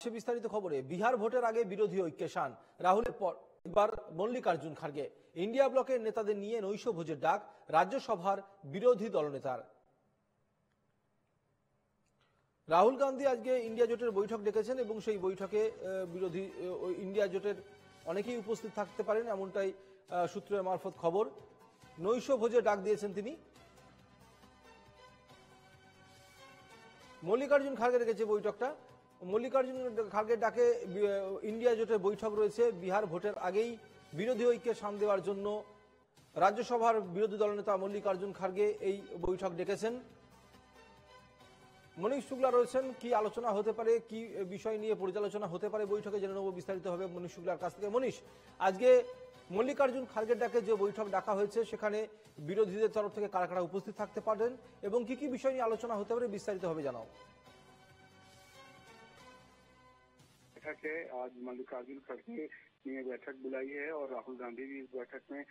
বিস্তারিত খবরে বিহার ভোটের আগে বিরোধী ঐক্যে শান রাহুলের পর এবার মল্লিকার্জুন খার্গে ইন্ডিয়া ব্লকের নেতাদের নিয়ে নৈশ ভোজের ডাক রাজ্যসভার বিরোধী দলনেতার। রাহুল গান্ধী আজকে ইন্ডিয়া জোটের বৈঠক ডেকেছেন এবং সেই বৈঠকে বিরোধী ইন্ডিয়া জোটের অনেকেই উপস্থিত থাকতে পারেন এমনটাই সূত্রের মারফত খবর। নৈশ ভোজের ডাক দিয়েছেন তিনি। মল্লিকার্জুন খার্গে রেখেছে বৈঠকটা। মল্লিকার্জুন খার্গের ডাকে ইন্ডিয়া জোটের বৈঠক রয়েছে। বিহার ভোটের আগেই বিরোধী ঐক্যে শান দেওয়ার জন্য রাজ্যসভার বিরোধী দলনেতা মল্লিকার্জুন খার্গে এই বৈঠক ডেকেছেন। মনীষ শুক্লা রয়েছেন। কি আলোচনা হতে পারে, কি বিষয় নিয়ে পর্যালোচনা হতে পারে বৈঠকে জেনে নেব বিস্তারিত হবে মনীষ শুক্লার কাছ থেকে। মনীষ, আজকে মল্লিকার্জুন খার্গের ডাকে যে বৈঠক ডাকা হয়েছে সেখানে বিরোধীদের তরফ থেকে কারা কারা উপস্থিত থাকতে পারেন এবং কি কি বিষয় নিয়ে আলোচনা হতে পারে বিস্তারিত হবে জানাও। बैठक है। आज मल्लिकार्जुन खड़गे ने बैठक बुलाई है और राहुल गांधी भी इस बैठक में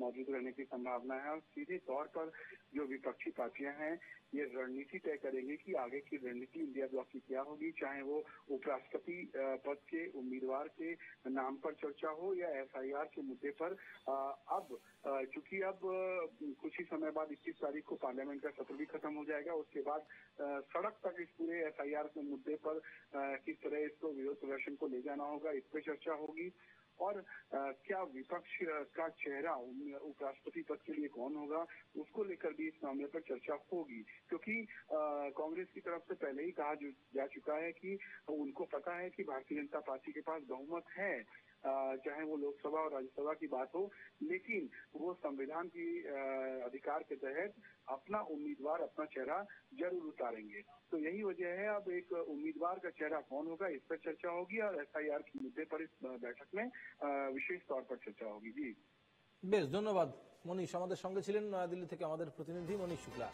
मौजूद रहने की संभावना है और सीधे तौर पर जो विपक्षी पार्टियां हैं ये रणनीति तय करेंगे कि आगे की रणनीति इंडिया ब्लॉक की क्या होगी, चाहे वो उपराष्ट्रपति पद के उम्मीदवार के नाम पर चर्चा हो या एफआईआर के मुद्दे पर। अब चूंकि अब कुछ ही समय बाद 21 तारीख को पार्लियामेंट का सत्र भी खत्म हो जाएगा, उसके बाद सड़क तक इस पूरे एफआईआर के मुद्दे पर किस तरह इसको विरोध प्रदर्शन को ले जाना होगा, इस पर चर्चा होगी। और क्या विपक्ष का चेहरा उपराष्ट्रपति पद के लिए कौन होगा, उसको लेकर भी इस मामले पर चर्चा होगी, क्योंकि कांग्रेस की तरफ से पहले ही कहा जा चुका है कि उनको पता है कि भारतीय जनता पार्टी के पास बहुमत है, चाहे वो लोकसभा और राज्यसभा की बात हो, लेकिन वो संविधान की अधिकार के तहत अपना उम्मीदवार, अपना चेहरा जरूर उतारेंगे। तो यही वजह है अब एक उम्मीदवार का चेहरा कौन होगा इस पर चर्चा होगी और एफआईआर के मुद्दे पर इस बैठक में विशेष तौर पर चर्चा होगी। जी বেশ, ধন্যবাদ মনীষ। আমাদের সঙ্গে ছিলেন নয়াদিল্লি থেকে আমাদের প্রতিনিধি মনীষ শুক্লা।